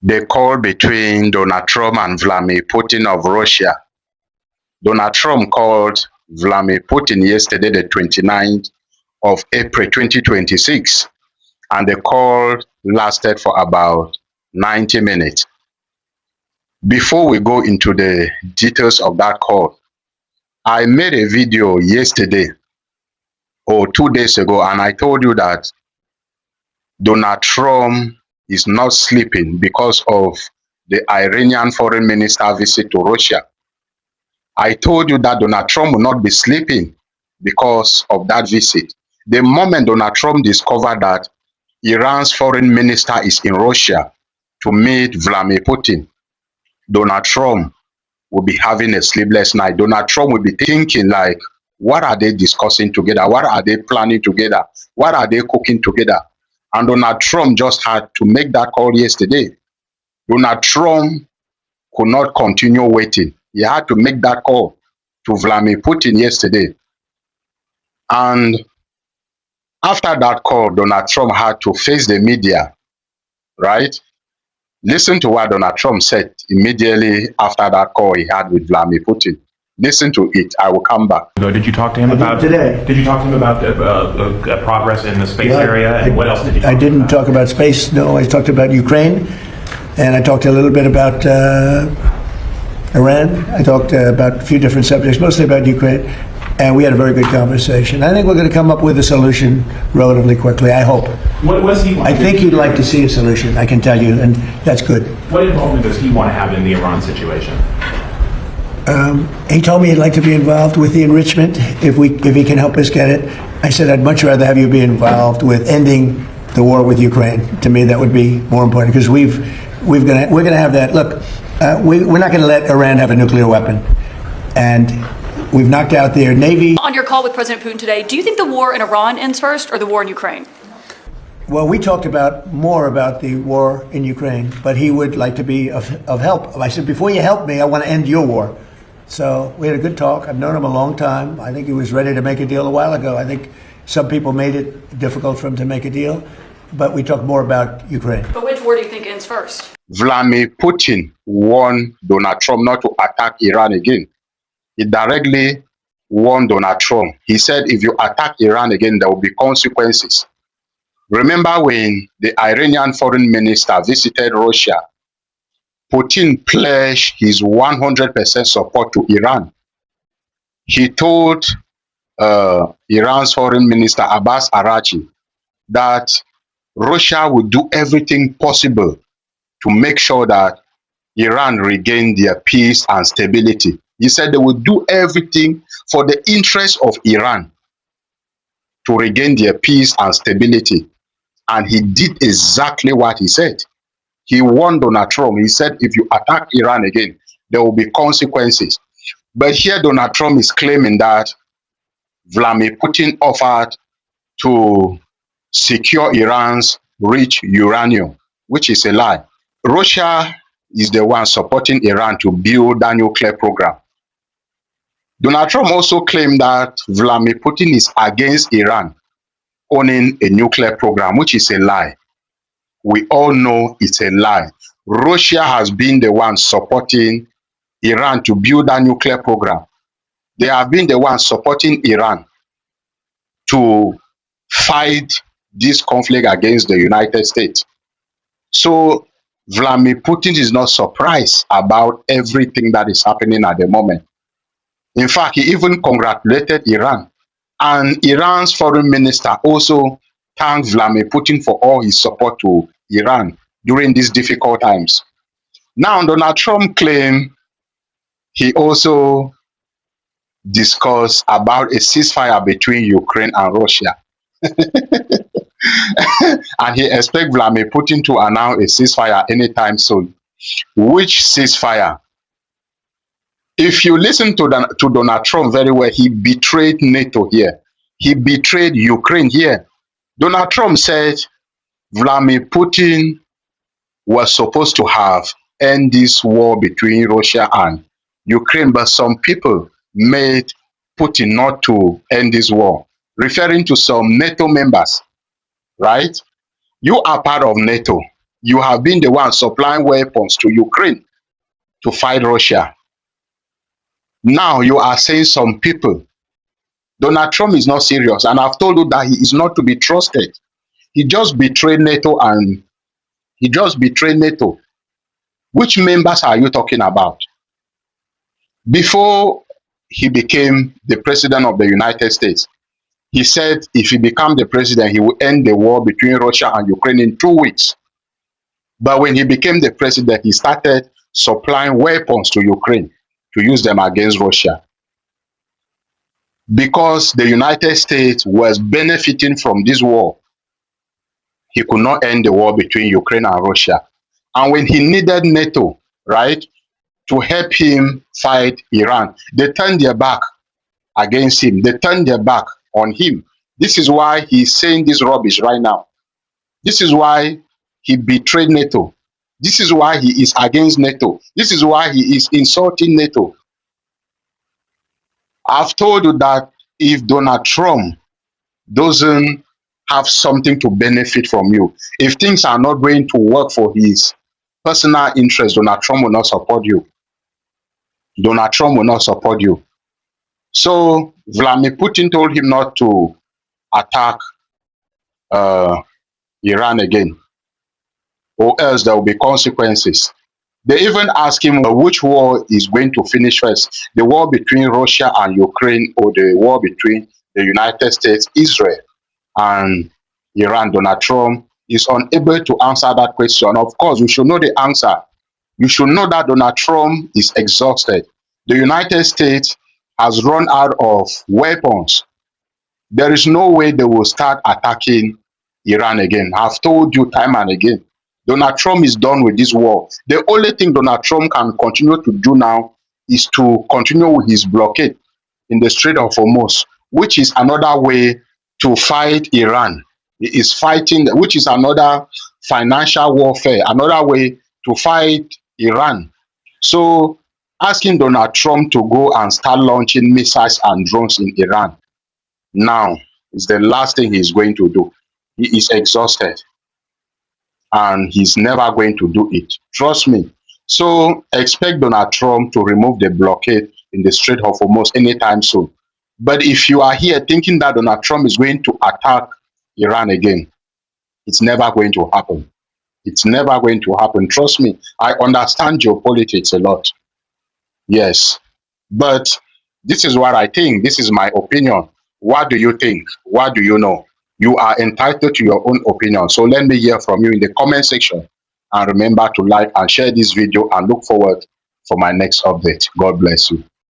the call between Donald Trump and Vladimir Putin of Russia. Donald Trump called Vladimir Putin yesterday, the 29th of April 2026, and the call lasted for about 90 minutes. Before we go into the details of that call, I made a video yesterday or 2 days ago, and I told you that Donald Trump is not sleeping because of the Iranian foreign minister visit to Russia. I told you that Donald Trump will not be sleeping because of that visit. The moment Donald Trump discovered that Iran's foreign minister is in Russia to meet Vladimir Putin, Donald Trump will be having a sleepless night. Donald Trump will be thinking like, what are they discussing together? What are they planning together? What are they cooking together? And Donald Trump just had to make that call yesterday. Donald Trump could not continue waiting. He had to make that call to Vladimir Putin yesterday. And after that call, Donald Trump had to face the media, right? Listen to what Donald Trump said immediately after that call he had with Vladimir Putin. Listen to it. I will come back. Did you talk to him about today? Did you talk to him about progress in the space area? And what else did you? I didn't talk about space. No, I talked about Ukraine, and I talked a little bit about Iran. I talked about a few different subjects, mostly about Ukraine, and we had a very good conversation. I think we're going to come up with a solution relatively quickly. I hope. What was he? I think he'd like to see a solution. I can tell you, and that's good. What involvement does he want to have in the Iran situation? He told me he'd like to be involved with the enrichment if he can help us get it. I said I'd much rather have you be involved with ending the war with Ukraine. To me, that would be more important because we're gonna have that. Look, we're not going to let Iran have a nuclear weapon, and we've knocked out their navy. On your call with President Putin today, do you think the war in Iran ends first or the war in Ukraine? Well, we talked more about the war in Ukraine, but he would like to be of help. I said, before you help me, I want to end your war. So we had a good talk. I've known him a long time. I think he was ready to make a deal a while ago. I think some people made it difficult for him to make a deal, but we talked more about Ukraine. But which war do you think ends first? Vladimir Putin warned Donald Trump not to attack Iran again. He directly warned Donald Trump. He said, if you attack Iran again, there will be consequences. Remember when the Iranian foreign minister visited Russia, Putin pledged his 100% support to Iran. He told Iran's foreign minister, Abbas Arachi, that Russia would do everything possible to make sure that Iran regain their peace and stability. He said they would do everything for the interest of Iran to regain their peace and stability. And he did exactly what he said. He warned Donald Trump. He said, if you attack Iran again, there will be consequences. But here Donald Trump is claiming that Vladimir Putin offered to secure Iran's rich uranium, which is a lie. Russia is the one supporting Iran to build that nuclear program. Donald Trump also claimed that Vladimir Putin is against Iran owning a nuclear program, which is a lie. We all know it's a lie. Russia has been the one supporting Iran to build that nuclear program. They have been the ones supporting Iran to fight this conflict against the United States. So Vladimir Putin is not surprised about everything that is happening at the moment. In fact, he even congratulated Iran. And Iran's foreign minister also thanked Vladimir Putin for all his support to Iran during these difficult times. Now, Donald Trump claimed he also discussed about a ceasefire between Ukraine and Russia. And he expects Vladimir Putin to announce a ceasefire anytime soon. Which ceasefire? If you listen to Donald Trump very well, he betrayed NATO here. He betrayed Ukraine here. Donald Trump said Vladimir Putin was supposed to have end this war between Russia and Ukraine, but some people made Putin not to end this war, referring to some NATO members, right? You are part of NATO. You have been the one supplying weapons to Ukraine to fight Russia. Now you are saying some people, Donald Trump is not serious, and I've told you that he is not to be trusted. He just betrayed NATO, and he just betrayed NATO. Which members are you talking about? Before he became the president of the United States, he said if he becomes the president, he will end the war between Russia and Ukraine in 2 weeks. But when he became the president, he started supplying weapons to Ukraine to use them against Russia. Because the United States was benefiting from this war, he could not end the war between Ukraine and Russia. And when he needed NATO, right, to help him fight Iran, they turned their back against him. They turned their back on him. This is why he's saying this rubbish right now. This is why he betrayed NATO. This is why he is against NATO. This is why he is insulting NATO. I've told you that if Donald Trump doesn't have something to benefit from you, if things are not going to work for his personal interest, Donald Trump will not support you. Donald Trump will not support you. So Vladimir Putin told him not to attack Iran again, or else there will be consequences. They even asked him which war is going to finish first, the war between Russia and Ukraine or the war between the United States, Israel, and Iran. Donald Trump is unable to answer that question. Of course, you should know the answer. You should know that Donald Trump is exhausted. The United States has run out of weapons. There is no way they will start attacking Iran again. I've told you time and again. Donald Trump is done with this war. The only thing Donald Trump can continue to do now is to continue with his blockade in the Strait of Hormuz, which is another way to fight Iran. He is fighting, which is another financial warfare, another way to fight Iran. So asking Donald Trump to go and start launching missiles and drones in Iran now is the last thing he's going to do. He is exhausted, and he's never going to do it. Trust me. So expect Donald Trump to remove the blockade in the Strait of Hormuz anytime soon. But if you are here thinking that Donald Trump is going to attack Iran again, it's never going to happen. It's never going to happen. Trust me, I understand geopolitics a lot. Yes. But this is what I think. This is my opinion. What do you think? What do you know? You are entitled to your own opinion. So let me hear from you in the comment section. And remember to like and share this video, and look forward for my next update. God bless you.